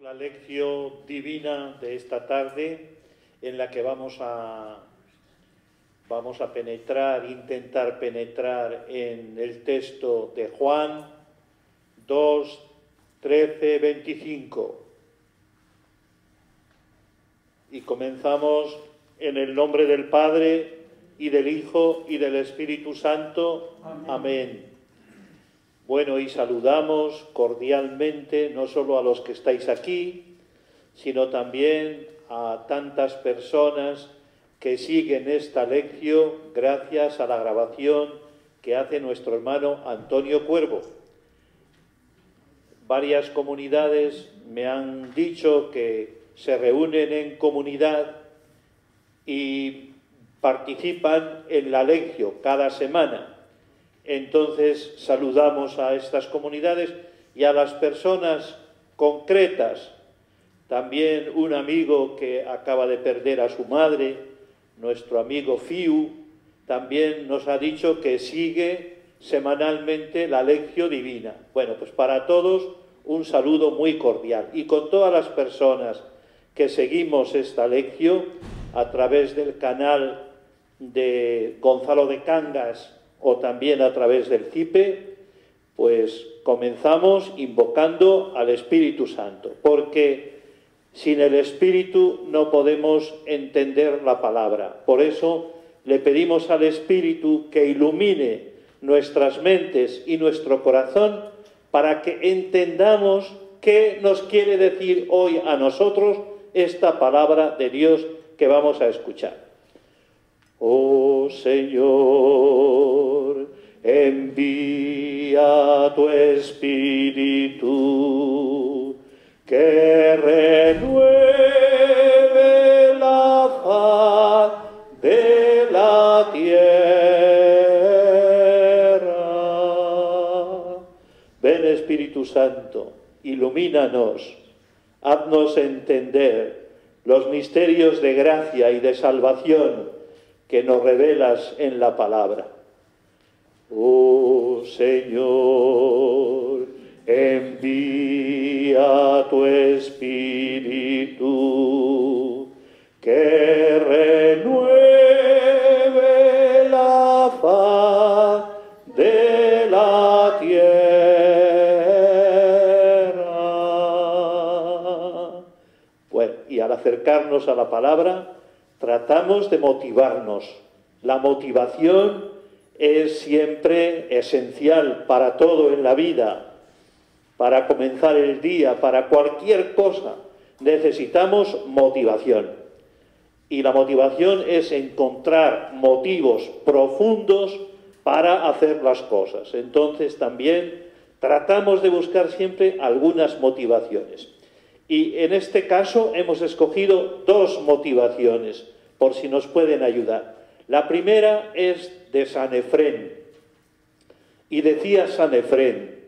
La lección divina de esta tarde, en la que vamos a intentar penetrar en el texto de Juan 2, 13, 25. Y comenzamos en el nombre del Padre, y del Hijo, y del Espíritu Santo. Amén. Bueno, y saludamos cordialmente no solo a los que estáis aquí, sino también a tantas personas que siguen esta lección gracias a la grabación que hace nuestro hermano Antonio Cuervo. Varias comunidades me han dicho que se reúnen en comunidad y participan en la lección cada semana. Entonces saludamos a estas comunidades y a las personas concretas. También un amigo que acaba de perder a su madre, nuestro amigo Fiu, también nos ha dicho que sigue semanalmente la lección divina. Bueno, pues para todos un saludo muy cordial. Y con todas las personas que seguimos esta lección a través del canal de Gonzalo de Cangas o también a través del CIPE, pues comenzamos invocando al Espíritu Santo, porque sin el Espíritu no podemos entender la palabra. Por eso le pedimos al Espíritu que ilumine nuestras mentes y nuestro corazón para que entendamos qué nos quiere decir hoy a nosotros esta palabra de Dios que vamos a escuchar. Oh Señor, envía tu Espíritu, que renueve la faz de la tierra. Ven, Espíritu Santo, ilumínanos, haznos entender los misterios de gracia y de salvación que nos revelas en la palabra. Oh Señor, envía tu Espíritu, que renueve la faz de la tierra. Bueno, y al acercarnos a la palabra, tratamos de motivarnos. La motivación es siempre esencial para todo en la vida. Para comenzar el día, para cualquier cosa, necesitamos motivación. Y la motivación es encontrar motivos profundos para hacer las cosas. Entonces también tratamos de buscar siempre algunas motivaciones. Y en este caso hemos escogido dos motivaciones, por si nos pueden ayudar. La primera es de San Efrén. Y decía San Efrén,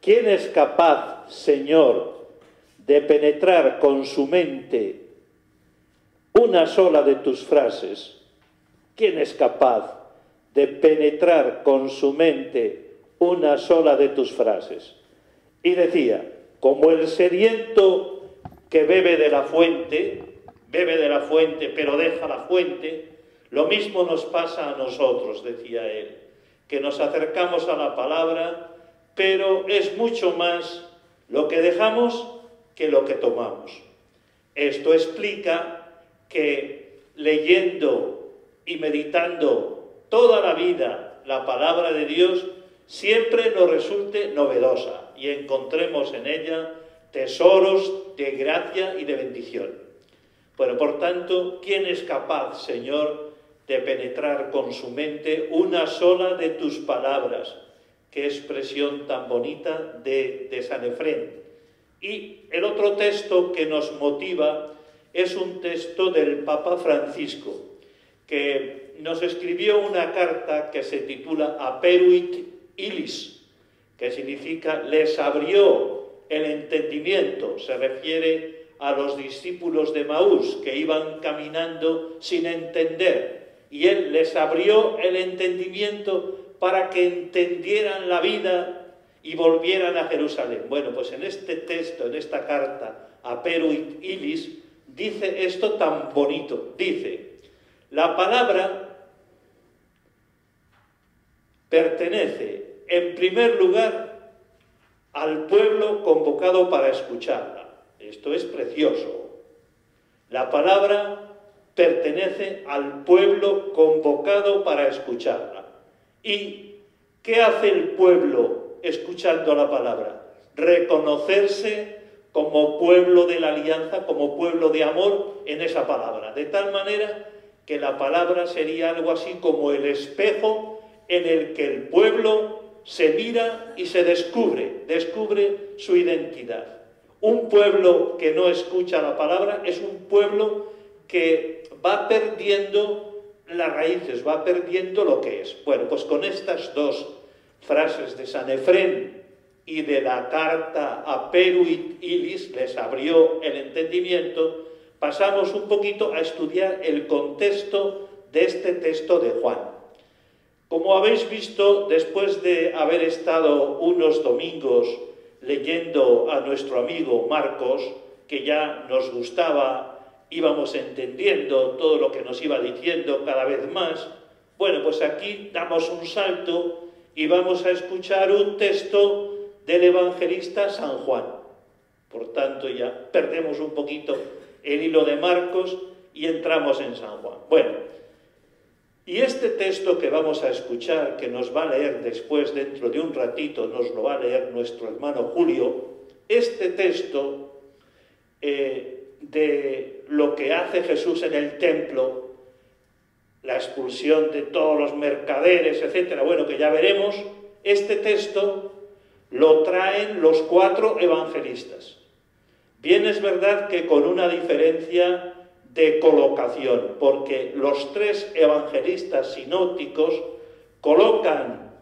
¿quién es capaz, Señor, de penetrar con su mente una sola de tus frases? ¿Quién es capaz de penetrar con su mente una sola de tus frases? Y decía, como el sediento que bebe de la fuente, pero deja la fuente, lo mismo nos pasa a nosotros, decía él, que nos acercamos a la palabra, pero es mucho más lo que dejamos que lo que tomamos. Esto explica que leyendo y meditando toda la vida la palabra de Dios siempre nos resulte novedosa y encontremos en ella tesoros de gracia y de bendición. Bueno, por tanto, ¿quién es capaz, Señor, de penetrar con su mente una sola de tus palabras? Qué expresión tan bonita de San Efrén. Y el otro texto que nos motiva es un texto del Papa Francisco, que nos escribió una carta que se titula Aperuit Illis, que significa les abrió el entendimiento. Se refiere a los discípulos de Maús que iban caminando sin entender, y él les abrió el entendimiento para que entendieran la vida y volvieran a Jerusalén. Bueno, pues en este texto, en esta carta a Peruit Ilis, dice esto tan bonito. Dice, la palabra pertenece, en primer lugar, al pueblo convocado para escucharla. Esto es precioso. La palabra pertenece al pueblo convocado para escucharla. ¿Y qué hace el pueblo escuchando la palabra? Reconocerse como pueblo de la alianza, como pueblo de amor en esa palabra. De tal manera que la palabra sería algo así como el espejo en el que el pueblo se mira y se descubre su identidad. Un pueblo que no escucha la palabra es un pueblo que va perdiendo las raíces, va perdiendo lo que es. Bueno, pues con estas dos frases de San Efrén y de la carta a Peruit Ilis, les abrió el entendimiento, pasamos un poquito a estudiar el contexto de este texto de Juan. Como habéis visto, después de haber estado unos domingos leyendo a nuestro amigo Marcos, que ya nos gustaba, íbamos entendiendo todo lo que nos iba diciendo cada vez más, bueno, pues aquí damos un salto y vamos a escuchar un texto del evangelista San Juan. Por tanto, ya perdemos un poquito el hilo de Marcos y entramos en San Juan. Bueno, y este texto que vamos a escuchar, que nos va a leer después, dentro de un ratito, nos lo va a leer nuestro hermano Julio, este texto de lo que hace Jesús en el templo, la expulsión de todos los mercaderes, etcétera, bueno, que ya veremos, este texto lo traen los 4 evangelistas. Bien es verdad que con una diferencia de colocación, porque los 3 evangelistas sinópticos colocan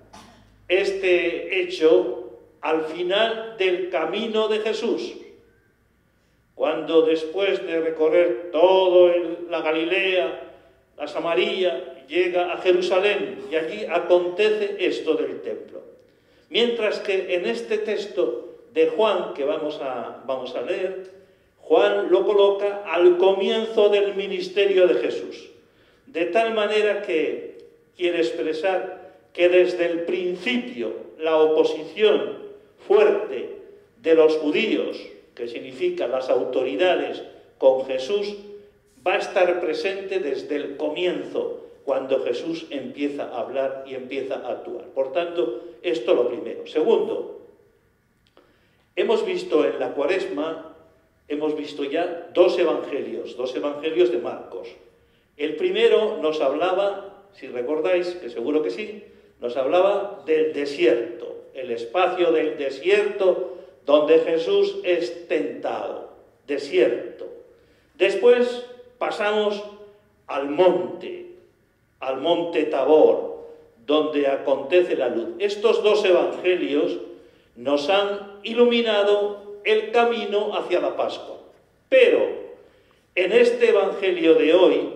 este hecho al final del camino de Jesús, cuando después de recorrer toda la Galilea, la Samaria, llega a Jerusalén y allí acontece esto del templo. Mientras que en este texto de Juan, que vamos a leer, Juan lo coloca al comienzo del ministerio de Jesús, de tal manera que quiere expresar que desde el principio la oposición fuerte de los judíos, que significa las autoridades con Jesús, va a estar presente desde el comienzo, cuando Jesús empieza a hablar y empieza a actuar. Por tanto, esto lo primero. Segundo, hemos visto en la Cuaresma, hemos visto ya 2 evangelios de Marcos. El primero nos hablaba, si recordáis, que seguro que sí, nos hablaba del desierto, el espacio del desierto donde Jesús es tentado, desierto. Después pasamos al monte Tabor, donde acontece la luz. Estos 2 evangelios nos han iluminado el camino hacia la Pascua. Pero en este evangelio de hoy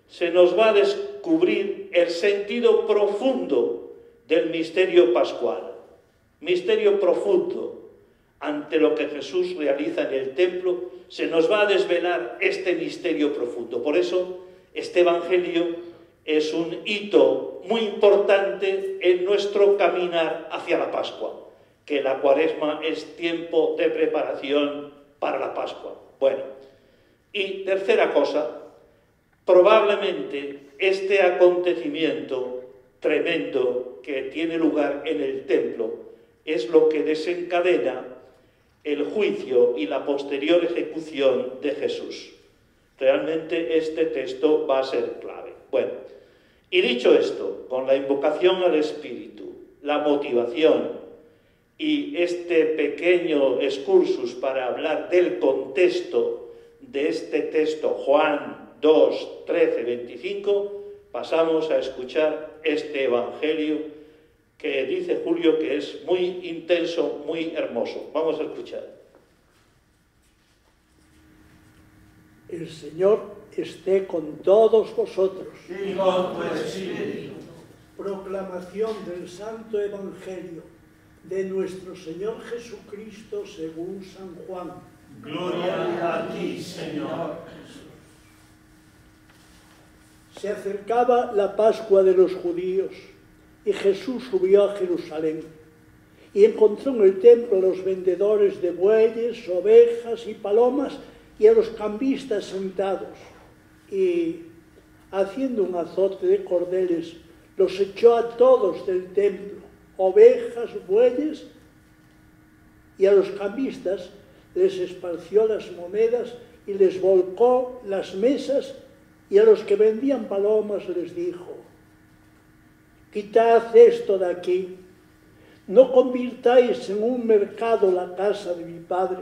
se nos va a descubrir el sentido profundo del misterio pascual. Misterio profundo. Ante lo que Jesús realiza en el templo, se nos va a desvelar este misterio profundo. Por eso, este evangelio es un hito muy importante en nuestro caminar hacia la Pascua, que la Cuaresma es tiempo de preparación para la Pascua. Bueno, y tercera cosa, probablemente este acontecimiento tremendo que tiene lugar en el templo es lo que desencadena el juicio y la posterior ejecución de Jesús. Realmente este texto va a ser clave. Bueno, y dicho esto, con la invocación al Espíritu, la motivación y este pequeño excursus para hablar del contexto de este texto, Juan 2, 13, 25, pasamos a escuchar este evangelio que dice Julio que es muy intenso, muy hermoso. Vamos a escuchar. El Señor esté con todos vosotros. Y con tu espíritu. Proclamación del Santo Evangelio de nuestro Señor Jesucristo según San Juan. Gloria a ti, Señor. Se acercaba la Pascua de los judíos y Jesús subió a Jerusalén y encontró en el templo a los vendedores de bueyes, ovejas y palomas y a los cambistas sentados, y haciendo un azote de cordeles los echó a todos del templo, ovejas, bueyes, y a los cambistas les esparció las monedas y les volcó las mesas, y a los que vendían palomas les dijo: quitad esto de aquí, no convirtáis en un mercado la casa de mi Padre.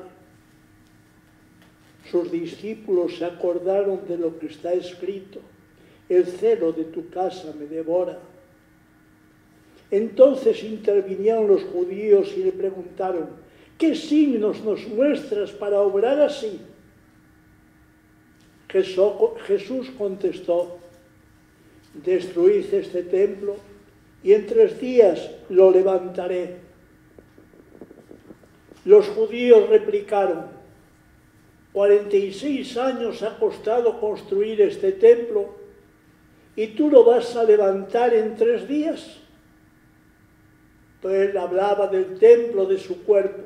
Sus discípulos se acordaron de lo que está escrito: el celo de tu casa me devora. Entonces intervinieron los judíos y le preguntaron: ¿qué signos nos muestras para obrar así? Jesús contestó: destruid este templo y en 3 días lo levantaré. Los judíos replicaron: 46 años ha costado construir este templo y tú lo vas a levantar en 3 días. Pero él hablaba del templo de su cuerpo,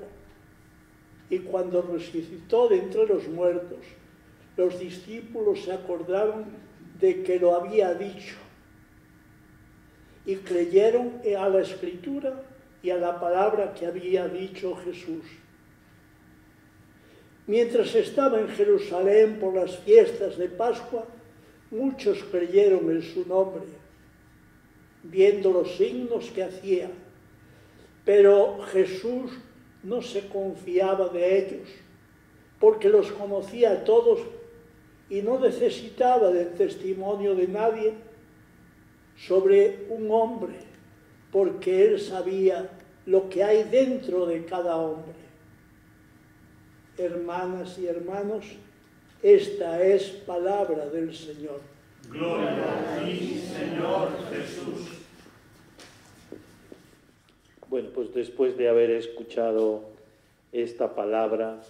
y cuando resucitó de entre los muertos, los discípulos se acordaron de que lo había dicho y creyeron a la Escritura y a la palabra que había dicho Jesús. Mientras estaba en Jerusalén por las fiestas de Pascua, muchos creyeron en su nombre, viendo los signos que hacía. Pero Jesús no se confiaba de ellos, porque los conocía a todos y no necesitaba del testimonio de nadie sobre un hombre, porque él sabía lo que hay dentro de cada hombre. Hermanas y hermanos, esta es palabra del Señor. Gloria a ti, Señor Jesús. Bueno, pues después de haber escuchado esta palabra,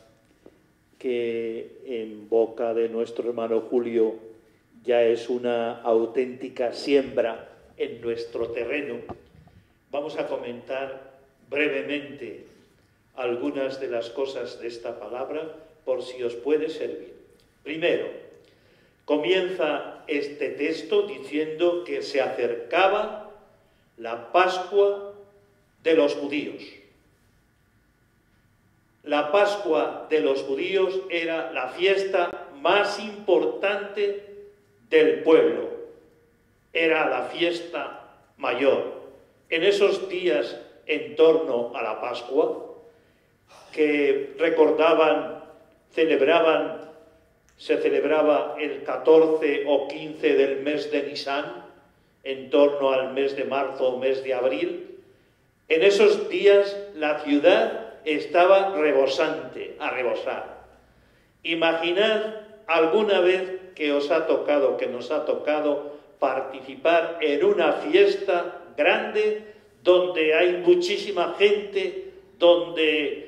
que en boca de nuestro hermano Julio ya es una auténtica siembra en nuestro terreno, vamos a comentar brevemente algunas de las cosas de esta palabra por si os puede servir. Primero, comienza este texto diciendo que se acercaba la Pascua de los judíos. La Pascua de los judíos era la fiesta más importante del pueblo. Era la fiesta mayor. En esos días en torno a la Pascua, que recordaban, se celebraba el 14 o 15 del mes de Nisan, en torno al mes de marzo o mes de abril. En esos días la ciudad estaba rebosante, a rebosar. Imaginad alguna vez que os ha tocado, que nos ha tocado participar en una fiesta grande donde hay muchísima gente, donde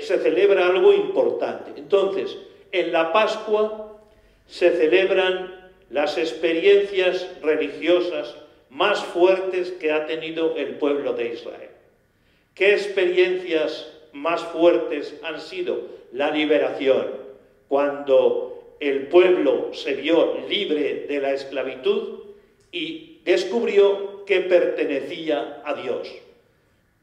se celebra algo importante. Entonces, en la Pascua se celebran las experiencias religiosas más fuertes que ha tenido el pueblo de Israel. ¿Qué experiencias más fuertes han sido? La liberación, cuando el pueblo se vio libre de la esclavitud y descubrió que pertenecía a Dios.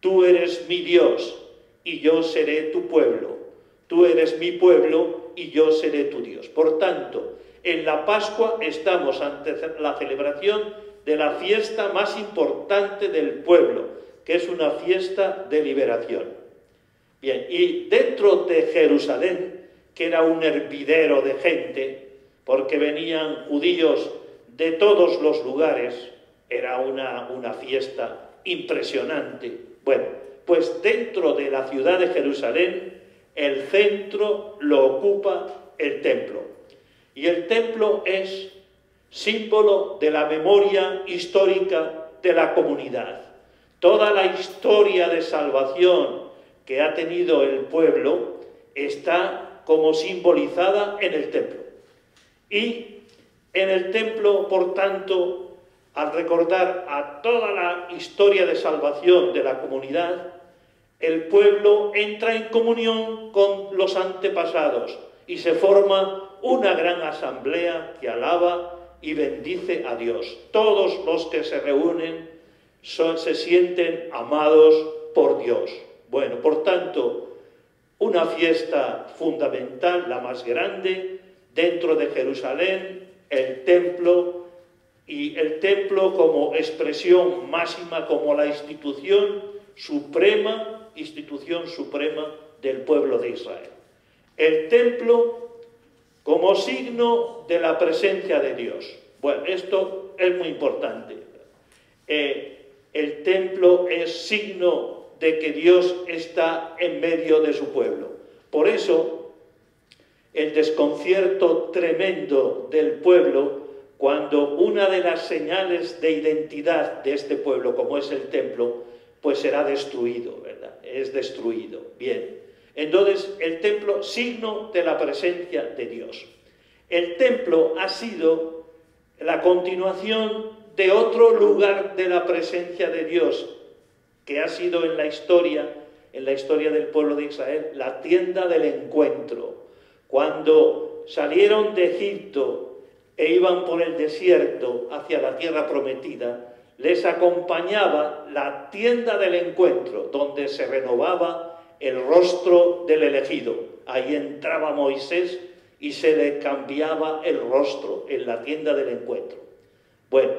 Tú eres mi Dios y yo seré tu pueblo. Tú eres mi pueblo y yo seré tu Dios. Por tanto, en la Pascua estamos ante la celebración de la fiesta más importante del pueblo, que es una fiesta de liberación. Bien, y dentro de Jerusalén, que era un hervidero de gente, porque venían judíos de todos los lugares, era una fiesta impresionante. Bueno, pues dentro de la ciudad de Jerusalén, el centro lo ocupa el templo. Y el templo es símbolo de la memoria histórica de la comunidad. Toda la historia de salvación que ha tenido el pueblo está como simbolizada en el templo. Y en el templo, por tanto, al recordar a toda la historia de salvación de la comunidad, el pueblo entra en comunión con los antepasados y se forma una gran asamblea que alaba y bendice a Dios. Todos los que se reúnen se sienten amados por Dios. Bueno, por tanto, una fiesta fundamental, la más grande, dentro de Jerusalén, el templo, y el templo como expresión máxima, como la institución suprema del pueblo de Israel. El templo como signo de la presencia de Dios. Bueno, esto es muy importante. El templo es signo de que Dios está en medio de su pueblo. Por eso, el desconcierto tremendo del pueblo, cuando una de las señales de identidad de este pueblo, como es el templo, pues será destruido, ¿verdad? Es destruido. Bien. Entonces, el templo, signo de la presencia de Dios. El templo ha sido la continuación de otro lugar de la presencia de Dios, que ha sido en la historia del pueblo de Israel, la tienda del encuentro. Cuando salieron de Egipto e iban por el desierto hacia la tierra prometida, les acompañaba la tienda del encuentro, donde se renovaba el rostro del elegido. Ahí entraba Moisés y se le cambiaba el rostro en la tienda del encuentro. Bueno,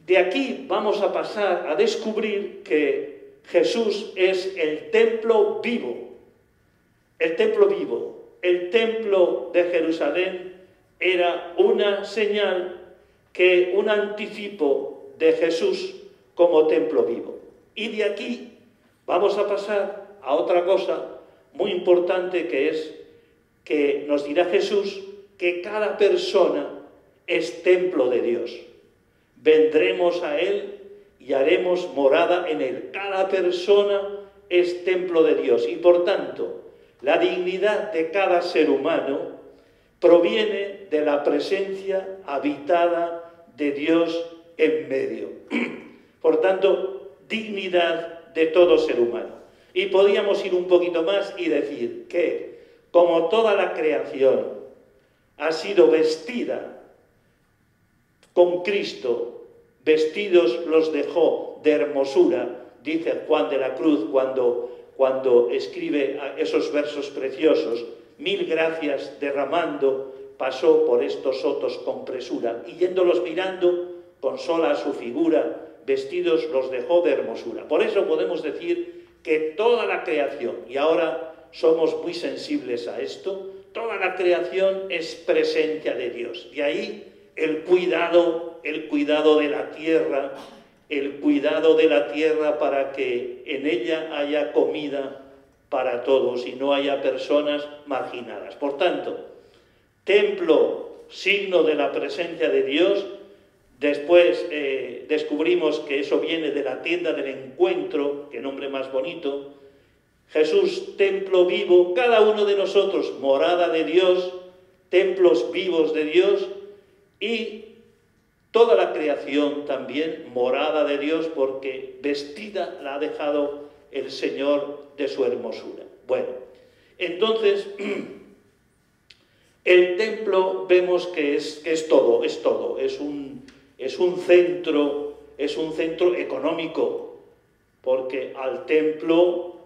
de aquí vamos a pasar a descubrir que Jesús es el templo vivo. El templo vivo. El templo de Jerusalén era una señal, un anticipo de Jesús como templo vivo. Y de aquí vamos a pasar a otra cosa muy importante, que es que nos dirá Jesús que cada persona es templo de Dios. Vendremos a Él y haremos morada en Él. Cada persona es templo de Dios y, por tanto, la dignidad de cada ser humano proviene de la presencia habitada de Dios en medio. Por tanto, dignidad de todo ser humano. Y podríamos ir un poquito más y decir que, como toda la creación ha sido vestida con Cristo, vestidos los dejó de hermosura, dice Juan de la Cruz cuando escribe esos versos preciosos: mil gracias derramando, pasó por estos sotos con presura, y yéndolos mirando, con sola su figura, vestidos los dejó de hermosura. Por eso podemos decir que toda la creación, y ahora somos muy sensibles a esto, toda la creación es presencia de Dios. De ahí el cuidado de la tierra, para que en ella haya comida para todos y no haya personas marginadas. Por tanto, templo, signo de la presencia de Dios. Después descubrimos que eso viene de la tienda del encuentro, qué nombre más bonito. Jesús, templo vivo, cada uno de nosotros, morada de Dios, templos vivos de Dios, y toda la creación también morada de Dios, porque vestida la ha dejado el Señor de su hermosura. Bueno, entonces el templo vemos que es todo, es un centro económico, porque al templo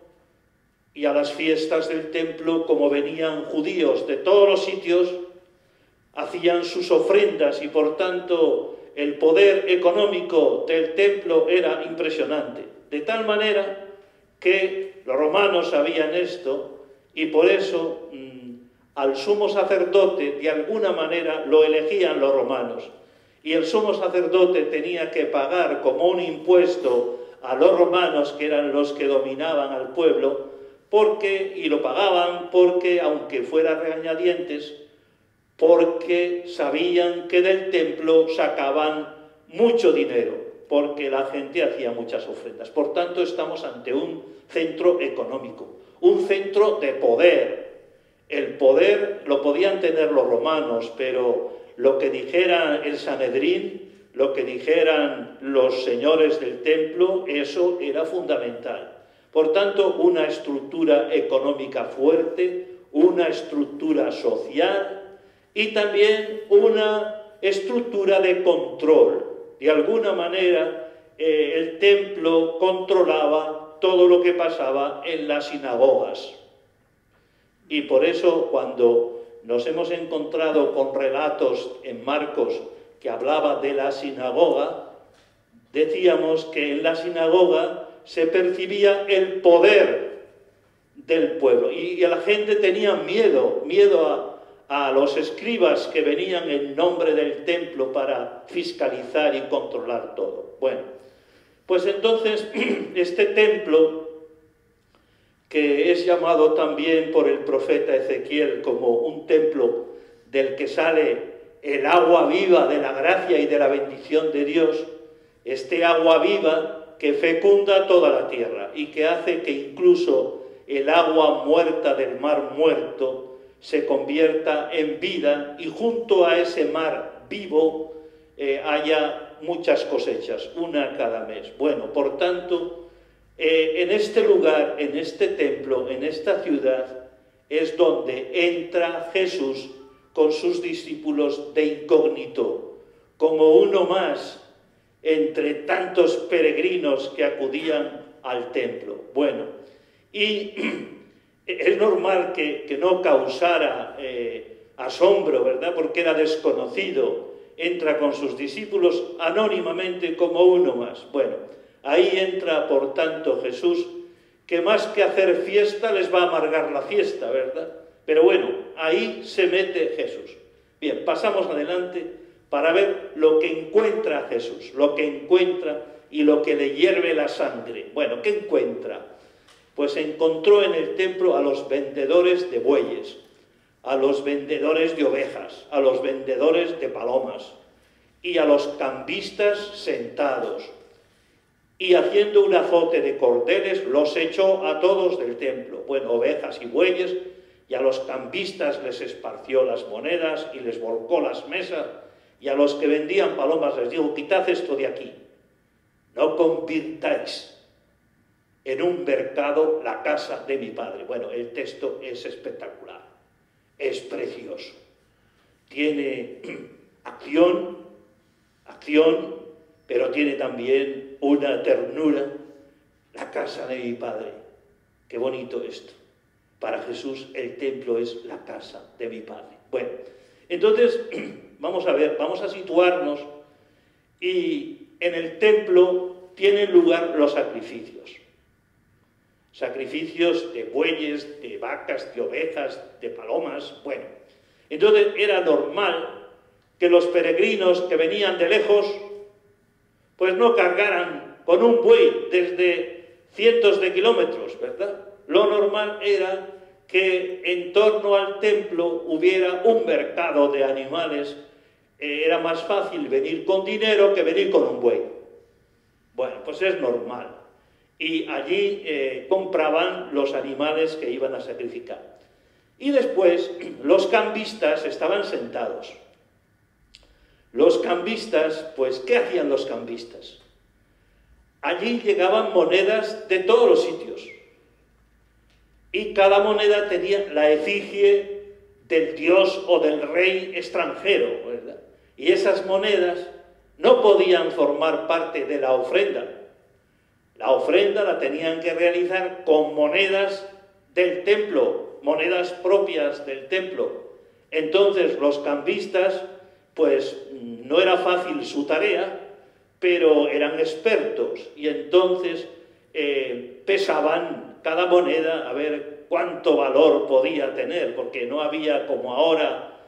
y a las fiestas del templo, como venían judíos de todos los sitios, hacían sus ofrendas y por tanto el poder económico del templo era impresionante. De tal manera que los romanos sabían esto y por eso al sumo sacerdote de alguna manera lo elegían los romanos. Y el sumo sacerdote tenía que pagar como un impuesto a los romanos, que eran los que dominaban al pueblo, y lo pagaban porque, aunque fuera regañadientes, porque sabían que del templo sacaban mucho dinero. porque la gente hacía muchas ofrendas. Por tanto, estamos ante un centro económico, un centro de poder. El poder lo podían tener los romanos, pero lo que dijera el Sanedrín, lo que dijeran los señores del templo, eso era fundamental. Por tanto, una estructura económica fuerte, una estructura social y también una estructura de control. De alguna manera, el templo controlaba todo lo que pasaba en las sinagogas. Y por eso, cuando nos hemos encontrado con relatos en Marcos que hablaba de la sinagoga, decíamos que en la sinagoga se percibía el poder del pueblo. Y la gente tenía miedo a los escribas que venían en nombre del templo para fiscalizar y controlar todo. Bueno, pues entonces este templo, que es llamado también por el profeta Ezequiel como un templo del que sale el agua viva de la gracia y de la bendición de Dios, este agua viva que fecunda toda la tierra y que hace que incluso el agua muerta del mar muerto se convierta en vida, y junto a ese mar vivo haya muchas cosechas, una cada mes. Bueno, por tanto, en este lugar, en este templo, en esta ciudad, es donde entra Jesús con sus discípulos de incógnito, como uno más entre tantos peregrinos que acudían al templo. Bueno, y es normal que no causara asombro, ¿verdad? Porque era desconocido. Entra con sus discípulos anónimamente como uno más. Bueno, ahí entra, por tanto, Jesús, que más que hacer fiesta les va a amargar la fiesta, ¿verdad? Pero bueno, ahí se mete Jesús. Bien, pasamos adelante para ver lo que encuentra Jesús, lo que encuentra y lo que le hierve la sangre. Bueno, ¿qué encuentra? Pues encontró en el templo a los vendedores de bueyes, a los vendedores de ovejas, a los vendedores de palomas y a los cambistas sentados. Y haciendo un azote de cordeles los echó a todos del templo, bueno, ovejas y bueyes, y a los cambistas les esparció las monedas y les volcó las mesas, y a los que vendían palomas les dijo: quitad esto de aquí, no convirtáis en un mercado la casa de mi padre. Bueno, el texto es espectacular, es precioso, tiene acción, pero tiene también una ternura. La casa de mi padre, qué bonito esto. Para Jesús el templo es la casa de mi padre. Bueno, entonces vamos a ver, vamos a situarnos, y en el templo tienen lugar los sacrificios. Sacrificios de bueyes, de vacas, de ovejas, de palomas. Bueno, entonces era normal que los peregrinos que venían de lejos pues no cargaran con un buey desde cientos de kilómetros, ¿verdad? Lo normal era que en torno al templo hubiera un mercado de animales. Era más fácil venir con dinero que venir con un buey. Bueno, pues es normal. Y allí compraban los animales que iban a sacrificar. Y después los cambistas estaban sentados. Los cambistas, pues, ¿qué hacían los cambistas? Allí llegaban monedas de todos los sitios. Y cada moneda tenía la efigie del dios o del rey extranjero, ¿verdad? Y esas monedas no podían formar parte de la ofrenda. La ofrenda la tenían que realizar con monedas del templo, monedas propias del templo. Entonces los cambistas, pues no era fácil su tarea, pero eran expertos, y entonces pesaban cada moneda a ver cuánto valor podía tener, porque no había como ahora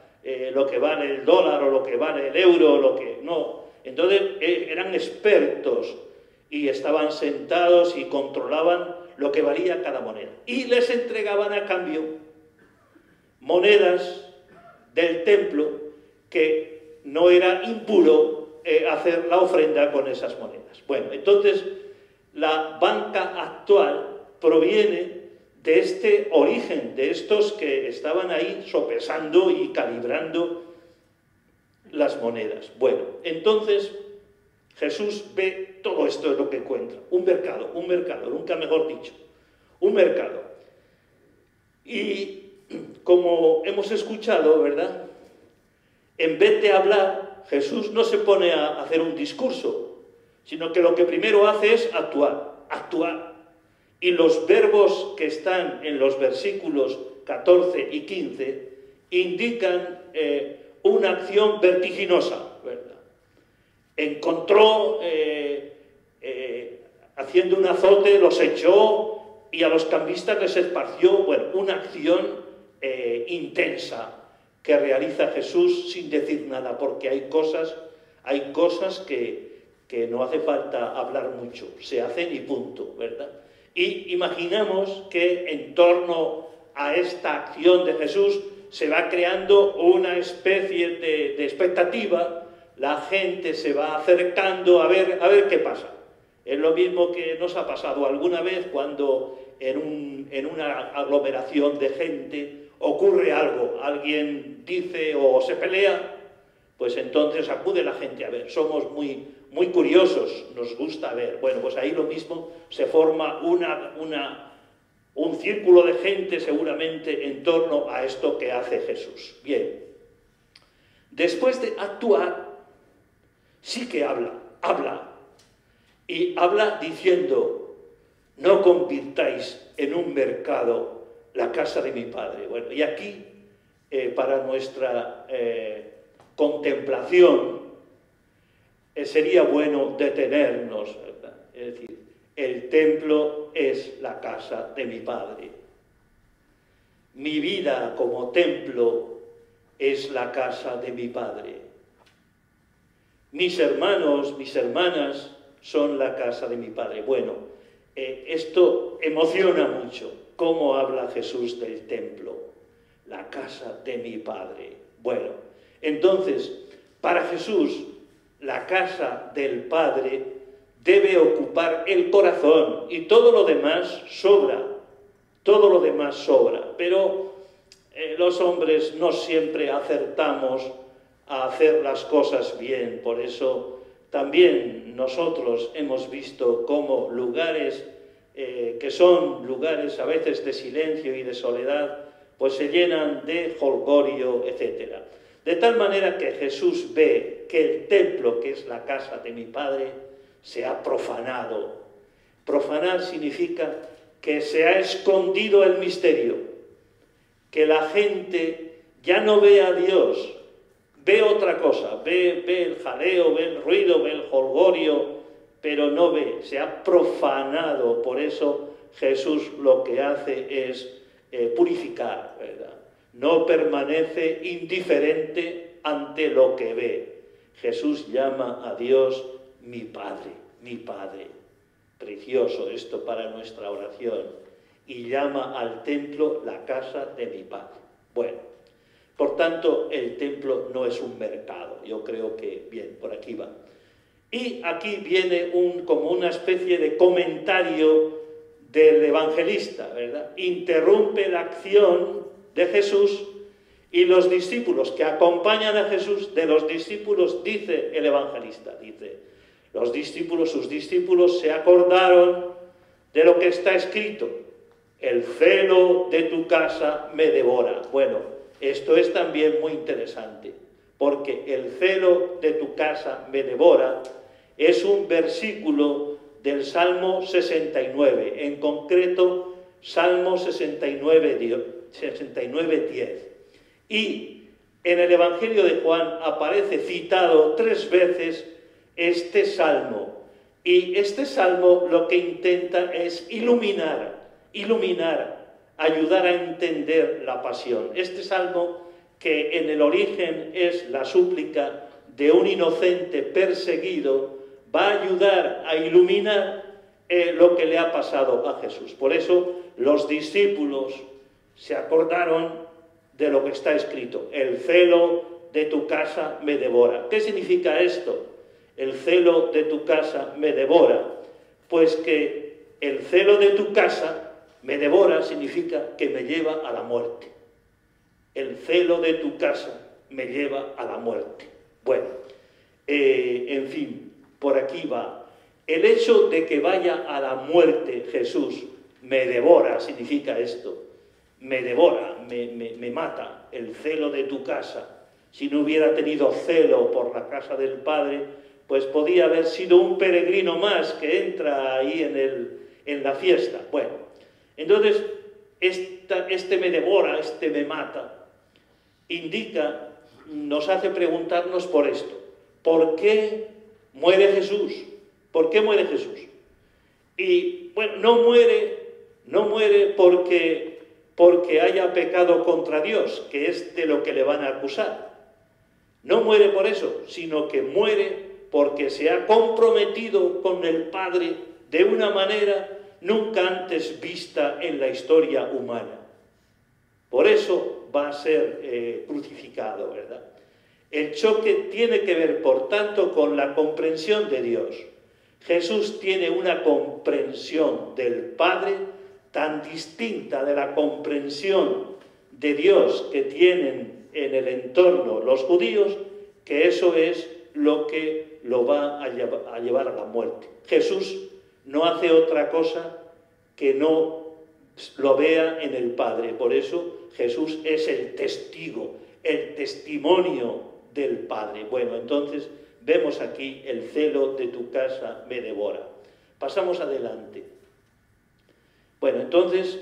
lo que vale el dólar o lo que vale el euro, lo que no. Entonces eran expertos y estaban sentados y controlaban lo que valía cada moneda. Y les entregaban a cambio monedas del templo, que no era impuro hacer la ofrenda con esas monedas. Bueno, entonces la banca actual proviene de este origen, de estos que estaban ahí sopesando y calibrando las monedas. Bueno, entonces Jesús ve todo esto, es lo que encuentra. Un mercado, nunca mejor dicho, un mercado. Y como hemos escuchado, ¿verdad? En vez de hablar, Jesús no se pone a hacer un discurso, sino que lo que primero hace es actuar. Y los verbos que están en los versículos 14 y 15 indican una acción vertiginosa, ¿verdad? Encontró, haciendo un azote, los echó y a los cambistas les esparció, bueno, una acción intensa que realiza Jesús sin decir nada, porque hay cosas que no hace falta hablar mucho, se hacen y punto, ¿verdad? Y imaginamos que en torno a esta acción de Jesús se va creando una especie de expectativa, la gente se va acercando a ver qué pasa. Es lo mismo que nos ha pasado alguna vez cuando en una aglomeración de gente ocurre algo, alguien dice o se pelea, pues entonces acude la gente a ver. Somos muy curiosos, nos gusta ver. Bueno, pues ahí lo mismo, se forma un círculo de gente seguramente en torno a esto que hace Jesús. Bien, después de actuar, sí que habla, y habla diciendo: no convirtáis en un mercado la casa de mi Padre. Bueno, y aquí, para nuestra contemplación, sería bueno detenernos, ¿verdad? Es decir, el templo es la casa de mi Padre. Mi vida como templo es la casa de mi Padre. Mis hermanos, mis hermanas son la casa de mi Padre. Bueno, esto emociona mucho. ¿Cómo habla Jesús del templo? La casa de mi Padre. Bueno, entonces, para Jesús, la casa del Padre debe ocupar el corazón y todo lo demás sobra. Todo lo demás sobra. Pero los hombres no siempre acertamos a hacer las cosas bien. Por eso también nosotros hemos visto cómo lugares que son lugares a veces de silencio y de soledad, pues se llenan de jolgorio, etc. De tal manera que Jesús ve que el templo, que es la casa de mi Padre, se ha profanado. Profanar significa que se ha escondido el misterio, que la gente ya no ve a Dios, ve otra cosa, ve el jaleo, ve el ruido, ve el jolgorio, pero no ve, se ha profanado. Por eso Jesús lo que hace es purificar, ¿verdad? No permanece indiferente ante lo que ve. Jesús llama a Dios mi Padre, mi Padre. Precioso esto para nuestra oración. Y llama al templo la casa de mi Padre. Bueno, por tanto, el templo no es un mercado. Yo creo que, bien, por aquí va. Y aquí viene como una especie de comentario del evangelista, ¿verdad? Interrumpe la acción de Jesús y los discípulos que acompañan a Jesús, de los discípulos, dice el evangelista, dice, sus discípulos se acordaron de lo que está escrito: el celo de tu casa me devora. Bueno, esto es también muy interesante, porque el celo de tu casa me devora es un versículo del Salmo 69, en concreto Salmo 69:10. Y en el Evangelio de Juan aparece citado 3 veces este salmo. Y este salmo lo que intenta es iluminar, ayudar a entender la pasión. Este salmo, que en el origen es la súplica de un inocente perseguido, va a ayudar a iluminar lo que le ha pasado a Jesús. Por eso los discípulos se acordaron de lo que está escrito: el celo de tu casa me devora. ¿Qué significa esto? el celo de tu casa me devora. Pues que el celo de tu casa me devora significa que me lleva a la muerte. El celo de tu casa me lleva a la muerte. Bueno, en fin, por aquí va. El hecho de que vaya a la muerte Jesús me devora, significa esto. Me devora, me mata el celo de tu casa. Si no hubiera tenido celo por la casa del Padre, pues podía haber sido un peregrino más que entra ahí en la fiesta. Bueno, entonces, este me devora, este me mata, indica, nos hace preguntarnos por esto. ¿Por qué muere Jesús? ¿Por qué muere Jesús? Y, bueno, no muere porque haya pecado contra Dios, que es de lo que le van a acusar. No muere por eso, sino que muere porque se ha comprometido con el Padre de una manera nunca antes vista en la historia humana. Por eso va a ser crucificado, ¿verdad? El choque tiene que ver, por tanto, con la comprensión de Dios. Jesús tiene una comprensión del Padre tan distinta de la comprensión de Dios que tienen en el entorno los judíos, que eso es lo que lo va a llevar a la muerte. Jesús no hace otra cosa que no lo vea en el Padre. Por eso Jesús es el testigo, el testimonio del Padre. Bueno, entonces vemos aquí el celo de tu casa me devora. Pasamos adelante. Bueno, entonces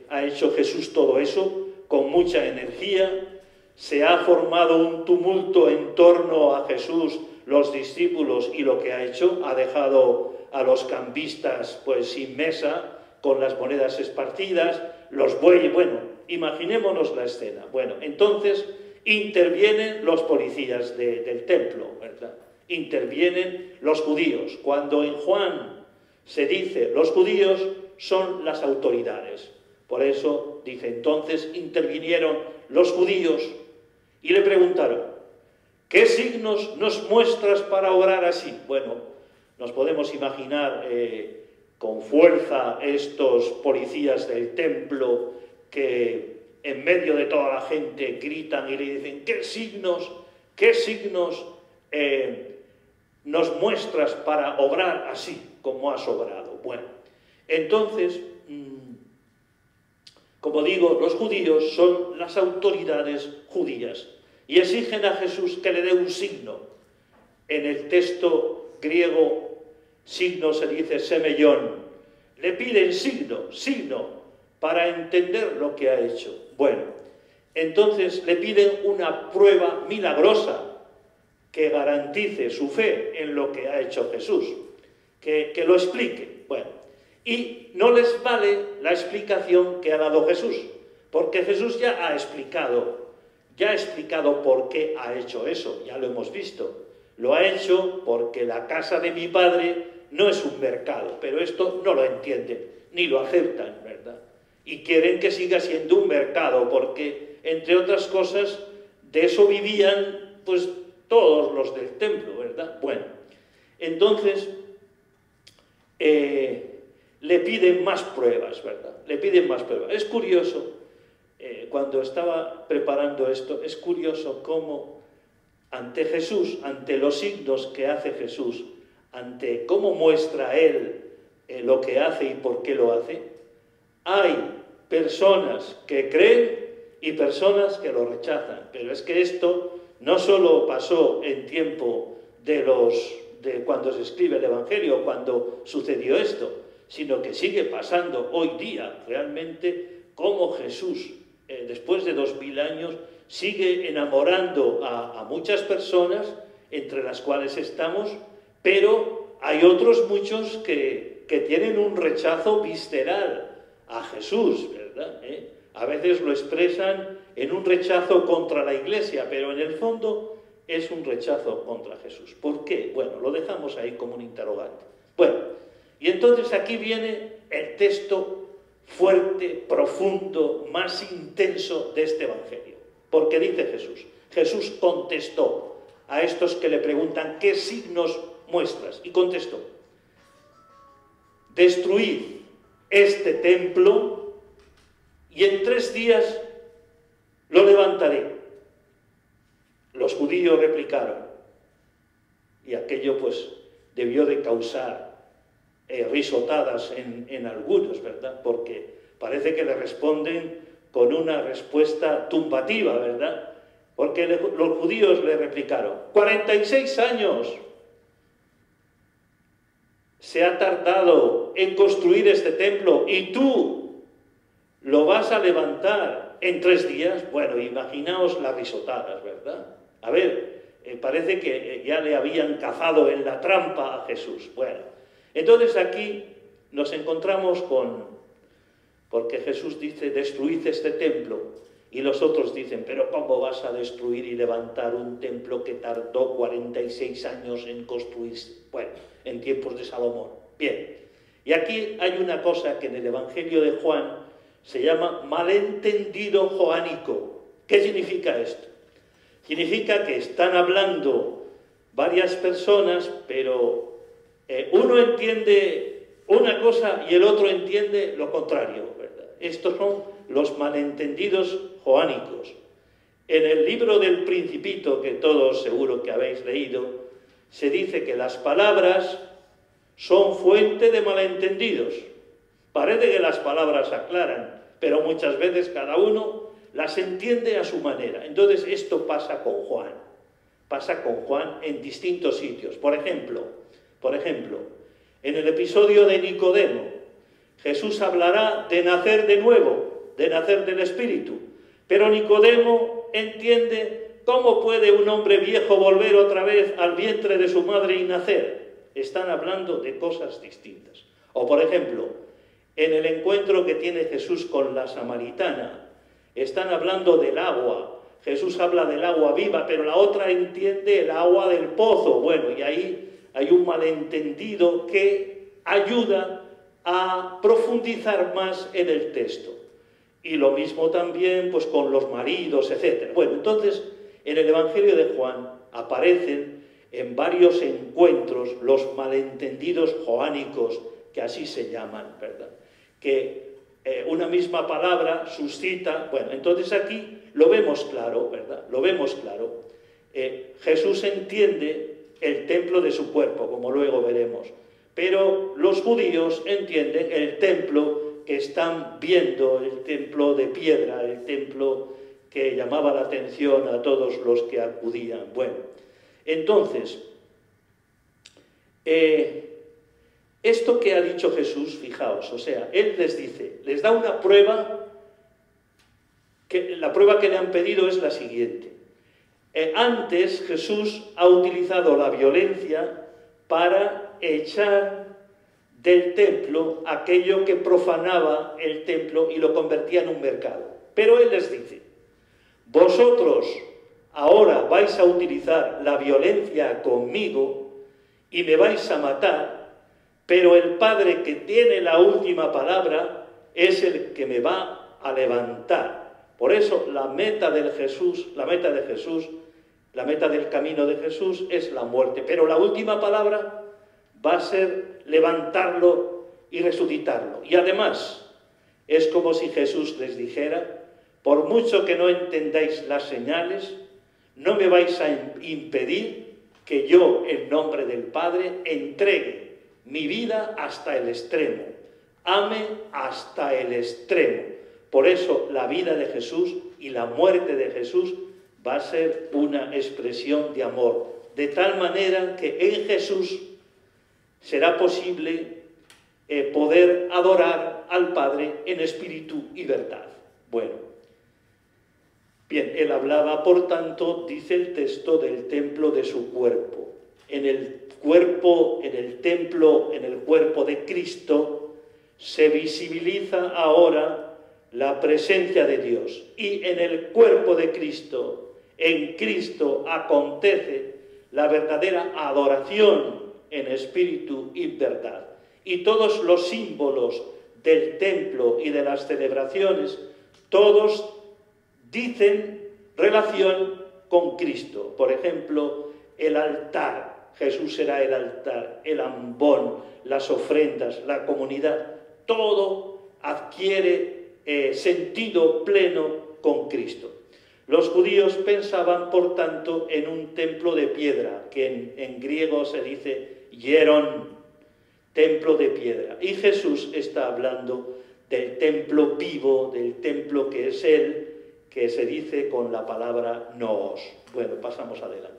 ha hecho Jesús todo eso con mucha energía. Se ha formado un tumulto en torno a Jesús, los discípulos y lo que ha hecho. Ha dejado a los cambistas pues sin mesa, con las monedas esparcidas, los bueyes. Bueno, imaginémonos la escena. Bueno, entonces intervienen los policías del templo, ¿verdad? Intervienen los judíos. Cuando en Juan se dice los judíos, son las autoridades. Por eso dice, entonces intervinieron los judíos y le preguntaron, ¿qué signos nos muestras para obrar así? Bueno, nos podemos imaginar con fuerza estos policías del templo que en medio de toda la gente gritan y le dicen, ¿qué signos nos muestras para obrar así como has obrado? Bueno, entonces, como digo, los judíos son las autoridades judías y exigen a Jesús que le dé un signo. En el texto griego, signo se dice semellón. Le piden signo, para entender lo que ha hecho. Bueno, entonces le piden una prueba milagrosa que garantice su fe en lo que ha hecho Jesús, que lo explique. Bueno, y no les vale la explicación que ha dado Jesús, porque Jesús ya ha explicado por qué ha hecho eso, ya lo hemos visto. Lo ha hecho porque la casa de mi Padre no es un mercado, pero esto no lo entienden, ni lo aceptan, ¿verdad? Y quieren que siga siendo un mercado, porque, entre otras cosas, de eso vivían, pues, todos los del templo, ¿verdad? Bueno, entonces, le piden más pruebas, ¿verdad? Le piden más pruebas. Es curioso, cuando estaba preparando esto, es curioso cómo ante Jesús, ante los signos que hace Jesús, ante cómo muestra Él lo que hace y por qué lo hace, hay personas que creen y personas que lo rechazan. Pero es que esto no solo pasó en tiempo de cuando se escribe el Evangelio, cuando sucedió esto, sino que sigue pasando hoy día realmente, como Jesús, después de 2000 años, sigue enamorando a muchas personas, entre las cuales estamos, pero hay otros muchos que tienen un rechazo visceral a Jesús, ¿verdad? A veces lo expresan en un rechazo contra la Iglesia, pero en el fondo es un rechazo contra Jesús. ¿Por qué? Bueno, lo dejamos ahí como un interrogante. Bueno, y entonces aquí viene el texto fuerte, profundo, más intenso de este Evangelio. Porque dice Jesús contestó a estos que le preguntan ¿qué signos muestras? Y contestó: destruid este templo y en 3 días lo levantaré. Los judíos replicaron, y aquello pues debió de causar risotadas en algunos, ¿verdad? Porque parece que le responden con una respuesta tumbativa, ¿verdad? Porque los judíos le replicaron: 46 años se ha tardado en construir este templo y tú lo vas a levantar en 3 días. Bueno, imaginaos las risotadas, ¿verdad? A ver, parece que ya le habían cazado en la trampa a Jesús. Bueno, entonces aquí nos encontramos porque Jesús dice: destruid este templo, y los otros dicen: pero ¿cómo vas a destruir y levantar un templo que tardó 46 años en construirse? Bueno, en tiempos de Salomón. Bien, y aquí hay una cosa que en el Evangelio de Juan se llama malentendido joánico. ¿Qué significa esto? Significa que están hablando varias personas, pero uno entiende una cosa y el otro entiende lo contrario, ¿verdad? Estos son los malentendidos joánicos. En el libro del Principito, que todos seguro que habéis leído, se dice que las palabras son fuente de malentendidos. Parece que las palabras aclaran, pero muchas veces cada uno las entiende a su manera. Entonces esto pasa con Juan. Pasa con Juan en distintos sitios. Por ejemplo, en el episodio de Nicodemo, Jesús hablará de nacer de nuevo, de nacer del Espíritu. Pero Nicodemo entiende: ¿cómo puede un hombre viejo volver otra vez al vientre de su madre y nacer? Están hablando de cosas distintas. O por ejemplo, en el encuentro que tiene Jesús con la samaritana, están hablando del agua. Jesús habla del agua viva, pero la otra entiende el agua del pozo. Bueno, y ahí hay un malentendido que ayuda a profundizar más en el texto. Y lo mismo también pues con los maridos, etc. Bueno, entonces en el Evangelio de Juan aparecen en varios encuentros los malentendidos joánicos, que así se llaman, ¿verdad? Que una misma palabra suscita. Bueno, entonces aquí lo vemos claro, ¿verdad? Lo vemos claro. Jesús entiende el templo de su cuerpo, como luego veremos, pero los judíos entienden el templo que están viendo, el templo de piedra, el templo que llamaba la atención a todos los que acudían. Bueno, entonces, esto que ha dicho Jesús, fijaos, o sea, Él les dice, les da una prueba, que la prueba que le han pedido es la siguiente. Antes Jesús ha utilizado la violencia para echar del templo aquello que profanaba el templo y lo convertía en un mercado. Pero Él les dice: vosotros ahora vais a utilizar la violencia conmigo y me vais a matar, pero el Padre que tiene la última palabra es el que me va a levantar. Por eso la meta del camino de Jesús es la muerte, pero la última palabra va a ser levantarlo y resucitarlo. Y además es como si Jesús les dijera: por mucho que no entendáis las señales, no me vais a impedir que yo, en nombre del Padre, entregue mi vida hasta el extremo, ame hasta el extremo. Por eso la vida de Jesús y la muerte de Jesús va a ser una expresión de amor, de tal manera que en Jesús será posible poder adorar al Padre en espíritu y verdad. Bueno, bien, Él hablaba, por tanto, dice el texto, del templo de su cuerpo. En el cuerpo de Cristo se visibiliza ahora la presencia de Dios, y en el cuerpo de Cristo, en Cristo, acontece la verdadera adoración en espíritu y verdad. Y todos los símbolos del templo y de las celebraciones, todos dicen relación con Cristo. Por ejemplo, el altar. Jesús será el altar, el ambón, las ofrendas, la comunidad. Todo adquiere sentido pleno con Cristo. Los judíos pensaban, por tanto, en un templo de piedra, que en griego se dice hierón, templo de piedra. Y Jesús está hablando del templo vivo, del templo que es Él, que se dice con la palabra noos. Bueno, pasamos adelante.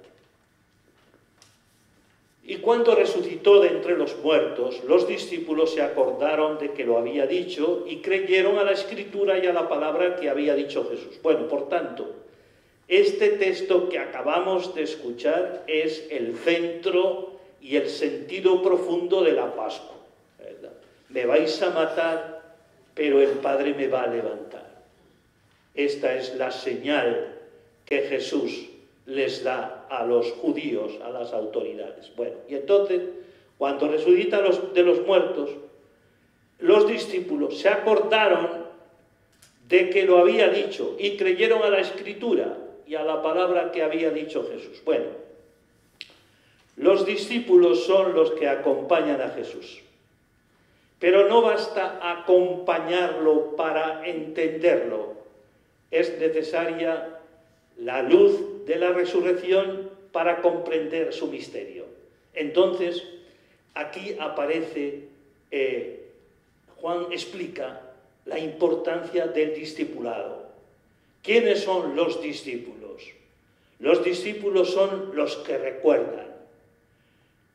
Y cuando resucitó de entre los muertos, los discípulos se acordaron de que lo había dicho y creyeron a la Escritura y a la palabra que había dicho Jesús. Bueno, por tanto, este texto que acabamos de escuchar es el centro y el sentido profundo de la Pascua, ¿verdad? Me vais a matar, pero el Padre me va a levantar. Esta es la señal que Jesús les da a los judíos, a las autoridades. Bueno, y entonces, cuando resucita de los muertos, los discípulos se acordaron de que lo había dicho y creyeron a la Escritura y a la palabra que había dicho Jesús. Bueno, los discípulos son los que acompañan a Jesús. Pero no basta acompañarlo para entenderlo. Es necesaria la luz de la resurrección para comprender su misterio. Entonces, aquí aparece, Juan explica la importancia del discipulado. ¿Quiénes son los discípulos? Los discípulos son los que recuerdan.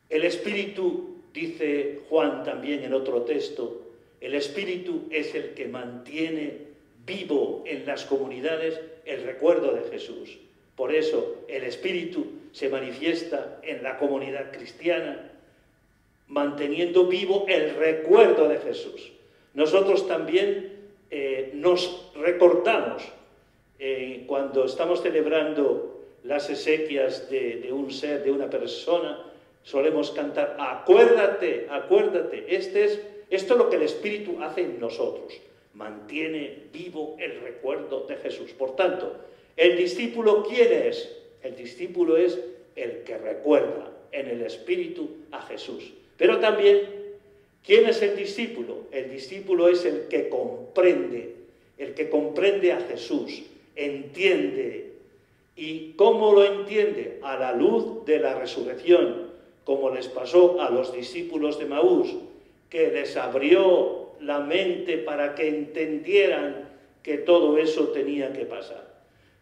El Espíritu, dice Juan también en otro texto, el Espíritu es el que mantiene vivo en las comunidades el recuerdo de Jesús. Por eso el Espíritu se manifiesta en la comunidad cristiana, manteniendo vivo el recuerdo de Jesús. Nosotros también nos recordamos cuando estamos celebrando las exequias de un ser, de una persona, solemos cantar, acuérdate, acuérdate. Esto es lo que el Espíritu hace en nosotros. Mantiene vivo el recuerdo de Jesús. Por tanto, ¿el discípulo quién es? El discípulo es el que recuerda en el Espíritu a Jesús. Pero también, ¿quién es el discípulo? El discípulo es el que comprende a Jesús, entiende. ¿Y cómo lo entiende? A la luz de la resurrección, como les pasó a los discípulos de Maús, que les abrió la mente para que entendieran que todo eso tenía que pasar.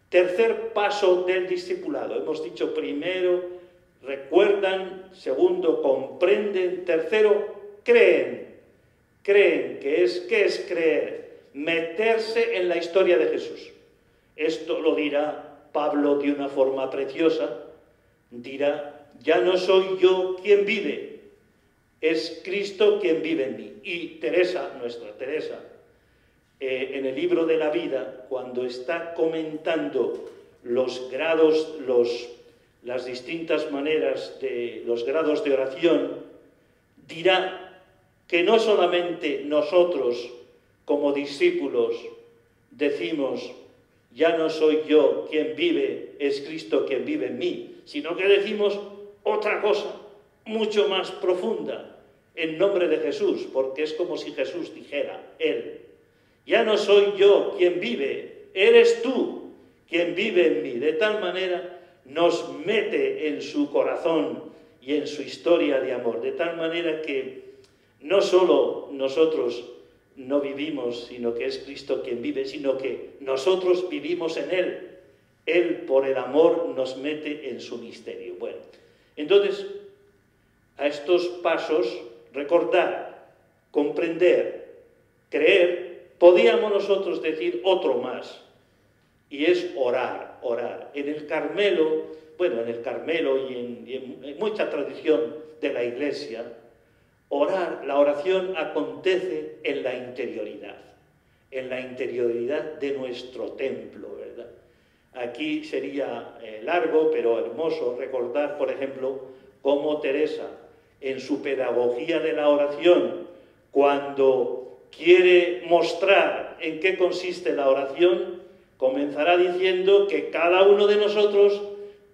Tercer paso del discipulado. Hemos dicho primero, recuerdan, segundo, comprenden, tercero, creen. Creen, ¿qué es creer? Meterse en la historia de Jesús. Esto lo dirá Pablo de una forma preciosa. Dirá, ya no soy yo quien vive, es Cristo quien vive en mí. Y Teresa, nuestra Teresa, en el libro de la vida, cuando está comentando los grados, las distintas maneras de los grados de oración, dirá que no solamente nosotros como discípulos decimos, ya no soy yo quien vive, es Cristo quien vive en mí, sino que decimos otra cosa mucho más profunda, en nombre de Jesús, porque es como si Jesús dijera, Él, ya no soy yo quien vive, eres tú quien vive en mí. De tal manera nos mete en su corazón y en su historia de amor, de tal manera que no solo nosotros no vivimos, sino que es Cristo quien vive, sino que nosotros vivimos en Él. Él, por el amor, nos mete en su misterio. Bueno, entonces, a estos pasos, recordar, comprender, creer, podíamos nosotros decir otro más, y es orar, orar. En el Carmelo, bueno, en el Carmelo y en mucha tradición de la Iglesia, orar, la oración acontece en la interioridad de nuestro templo, ¿verdad? Aquí sería largo, pero hermoso recordar, por ejemplo, cómo Teresa, en su pedagogía de la oración, cuando quiere mostrar en qué consiste la oración, comenzará diciendo que cada uno de nosotros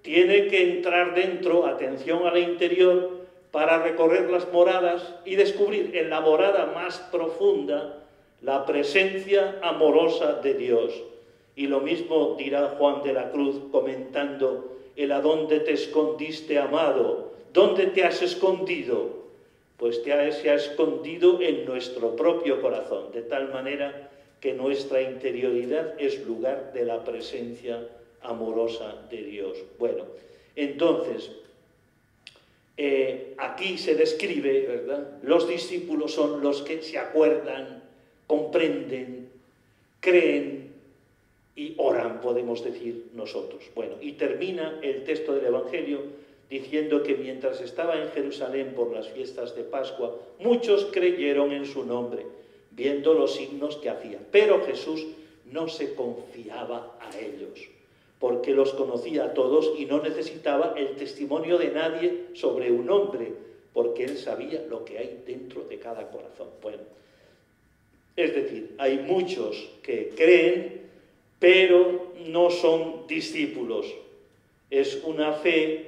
tiene que entrar dentro, atención al interior, para recorrer las moradas y descubrir en la morada más profunda la presencia amorosa de Dios. Y lo mismo dirá Juan de la Cruz comentando el ¿a dónde te escondiste, amado? ¿Dónde te has escondido? Pues se ha escondido en nuestro propio corazón, de tal manera que nuestra interioridad es lugar de la presencia amorosa de Dios. Bueno, entonces, aquí se describe, ¿verdad? Los discípulos son los que se acuerdan, comprenden, creen y oran, podemos decir nosotros. Bueno, y termina el texto del Evangelio diciendo que mientras estaba en Jerusalén por las fiestas de Pascua, muchos creyeron en su nombre, viendo los signos que hacía. Pero Jesús no se confiaba a ellos, porque los conocía a todos y no necesitaba el testimonio de nadie sobre un hombre, porque él sabía lo que hay dentro de cada corazón. Bueno, es decir, hay muchos que creen, pero no son discípulos. Es una fe,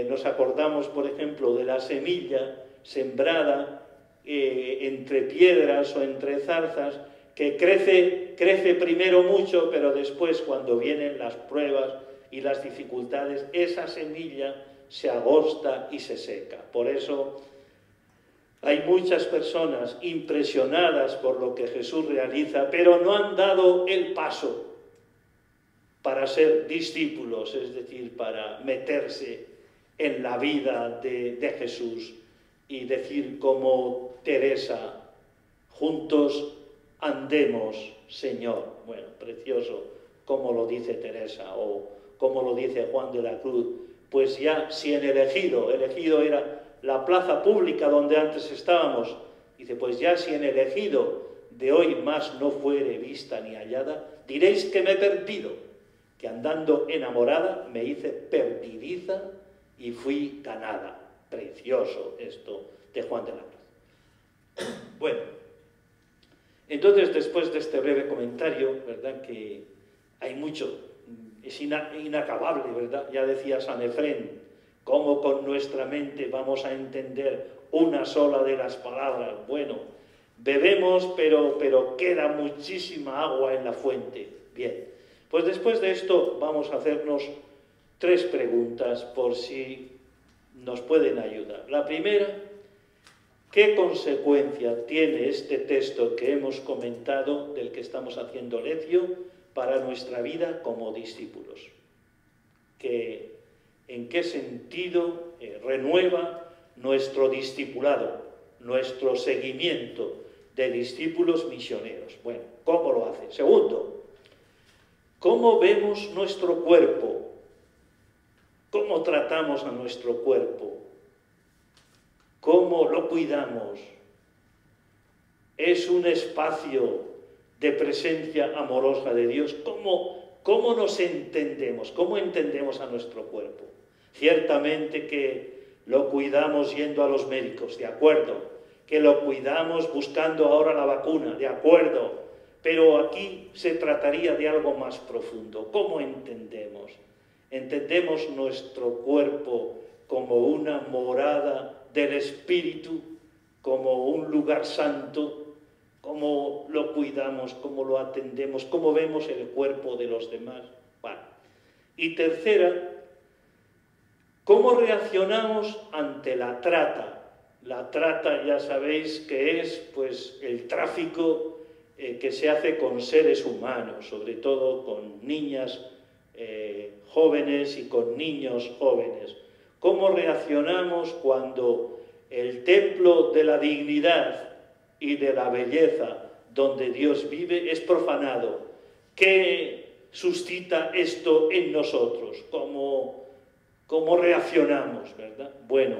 nos acordamos, por ejemplo, de la semilla sembrada entre piedras o entre zarzas, que crece primero mucho, pero después, cuando vienen las pruebas y las dificultades, esa semilla se agosta y se seca. Por eso hay muchas personas impresionadas por lo que Jesús realiza, pero no han dado el paso para ser discípulos, es decir, para meterse en la vida de Jesús y decir como Teresa, juntos andemos, Señor. Bueno, precioso como lo dice Teresa o como lo dice Juan de la Cruz. Pues ya si en elegido era la plaza pública donde antes estábamos, dice, pues ya si en elegido de hoy más no fuere vista ni hallada, diréis que me he perdido, que andando enamorada me hice perdidiza y fui ganada. Precioso esto de Juan de la Cruz. Bueno, entonces después de este breve comentario, ¿verdad?, que hay mucho, es inacabable, ¿verdad? Ya decía San Efrén, cómo con nuestra mente vamos a entender una sola de las palabras. Bueno, bebemos, pero queda muchísima agua en la fuente. Bien, pues después de esto vamos a hacernos 3 preguntas por si nos pueden ayudar. La primera, ¿qué consecuencia tiene este texto que hemos comentado, del que estamos haciendo lección, para nuestra vida como discípulos? ¿En qué sentido renueva nuestro discipulado, nuestro seguimiento de discípulos misioneros? Bueno, ¿cómo lo hace? Segundo, ¿cómo vemos nuestro cuerpo? ¿Cómo tratamos a nuestro cuerpo? ¿Cómo lo cuidamos? ¿Es un espacio de presencia amorosa de Dios? ¿Cómo nos entendemos? ¿Cómo entendemos a nuestro cuerpo? Ciertamente que lo cuidamos yendo a los médicos, de acuerdo. Que lo cuidamos buscando ahora la vacuna, de acuerdo. Pero aquí se trataría de algo más profundo. ¿Cómo entendemos? ¿Entendemos nuestro cuerpo como una morada del Espíritu, como un lugar santo? ¿Cómo lo cuidamos? ¿Cómo lo atendemos? ¿Cómo vemos el cuerpo de los demás? Bueno. Y tercera, ¿cómo reaccionamos ante la trata? La trata, ya sabéis que es pues el tráfico que se hace con seres humanos, sobre todo con niñas jóvenes y con niños jóvenes. ¿Cómo reaccionamos cuando el templo de la dignidad y de la belleza donde Dios vive es profanado? ¿Qué suscita esto en nosotros? ¿Cómo reaccionamos, verdad? Bueno,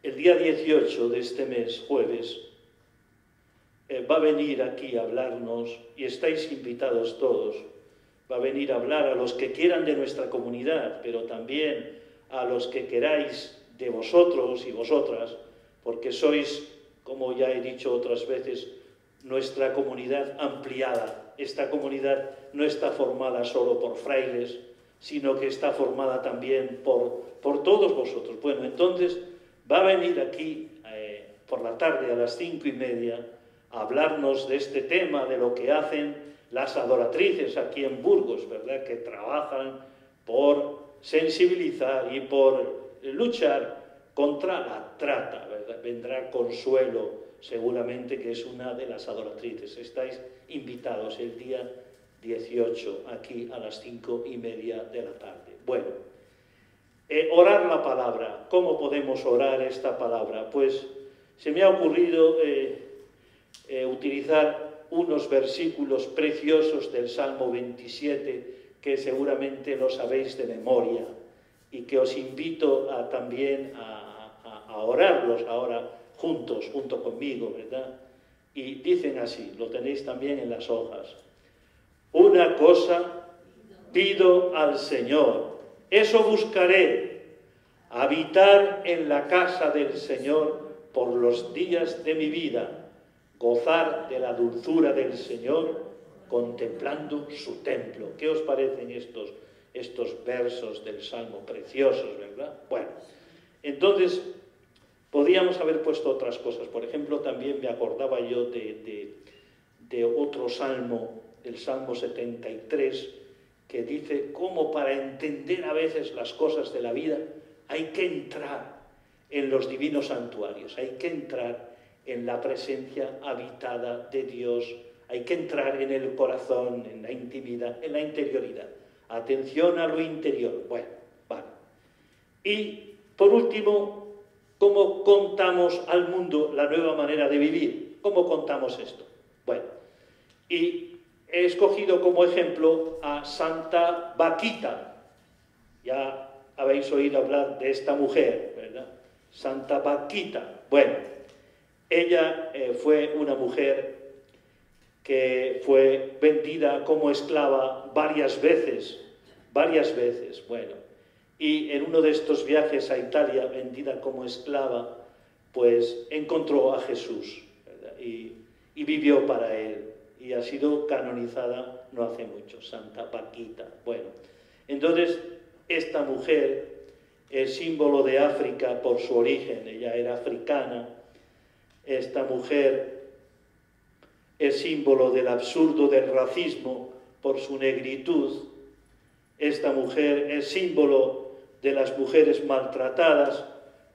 el día 18 de este mes, jueves, va a venir aquí a hablarnos, y estáis invitados todos, va a venir a hablar a los que quieran de nuestra comunidad, pero también a los que queráis de vosotros y vosotras, porque sois, como ya he dicho otras veces, nuestra comunidad ampliada. Esta comunidad no está formada solo por frailes sino que está formada también por todos vosotros. Bueno, entonces va a venir aquí por la tarde a las 5:30 a hablarnos de este tema, de lo que hacen las adoratrices aquí en Burgos, ¿verdad?, que trabajan por sensibilizar y por luchar contra la trata, ¿verdad? Vendrá Consuelo, seguramente, que es una de las adoratrices. Estáis invitados el día 18, aquí a las 5:30 de la tarde. Bueno, orar la palabra. ¿Cómo podemos orar esta palabra? Pues se me ha ocurrido utilizar unos versículos preciosos del Salmo 27, que seguramente lo sabéis de memoria, y que os invito también a orarlos ahora juntos, junto conmigo, ¿verdad? Y dicen así, lo tenéis también en las hojas. Una cosa pido al Señor, eso buscaré, habitar en la casa del Señor por los días de mi vida, gozar de la dulzura del Señor, contemplando su templo. ¿Qué os parecen estos versos del Salmo preciosos, verdad? Bueno, entonces podríamos haber puesto otras cosas. Por ejemplo, también me acordaba yo de otro salmo, el Salmo 73, que dice cómo para entender a veces las cosas de la vida hay que entrar en los divinos santuarios, hay que entrar en la presencia habitada de Dios, hay que entrar en el corazón, en la intimidad, en la interioridad. Atención a lo interior. Bueno, vale. Y, por último, ¿cómo contamos al mundo la nueva manera de vivir? ¿Cómo contamos esto? Bueno, y he escogido como ejemplo a Santa Baquita. Ya habéis oído hablar de esta mujer, ¿verdad? Santa Baquita. Bueno, ella fue una mujer que fue vendida como esclava varias veces, bueno, y en uno de estos viajes a Italia, vendida como esclava, pues encontró a Jesús, ¿verdad? Y vivió para él, y ha sido canonizada no hace mucho, Santa Baquita. Bueno, entonces esta mujer es símbolo de África por su origen, ella era africana. Esta mujer es símbolo del absurdo del racismo por su negritud. Esta mujer es símbolo de las mujeres maltratadas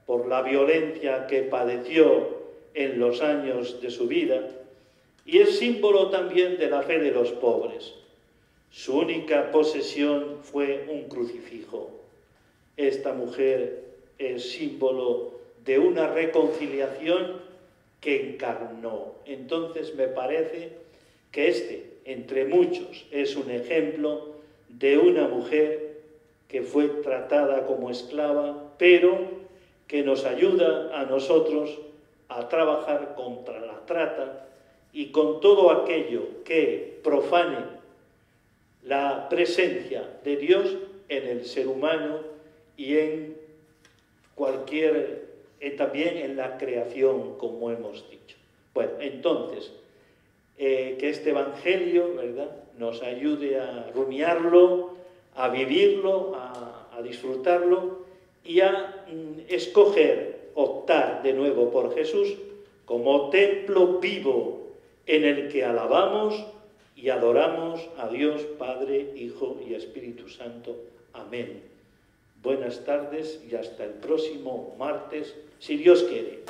por la violencia que padeció en los años de su vida, y es símbolo también de la fe de los pobres. Su única posesión fue un crucifijo. Esta mujer es símbolo de una reconciliación que encarnó. Entonces me parece que entre muchos, es un ejemplo de una mujer que fue tratada como esclava, pero que nos ayuda a nosotros a trabajar contra la trata y con todo aquello que profane la presencia de Dios en el ser humano y en también en la creación, como hemos dicho. Bueno, entonces, que este Evangelio, ¿verdad?, nos ayude a rumiarlo, a vivirlo, a disfrutarlo y a escoger, optar de nuevo por Jesús como templo vivo en el que alabamos y adoramos a Dios, Padre, Hijo y Espíritu Santo. Amén. Buenas tardes y hasta el próximo martes, si Dios quiere.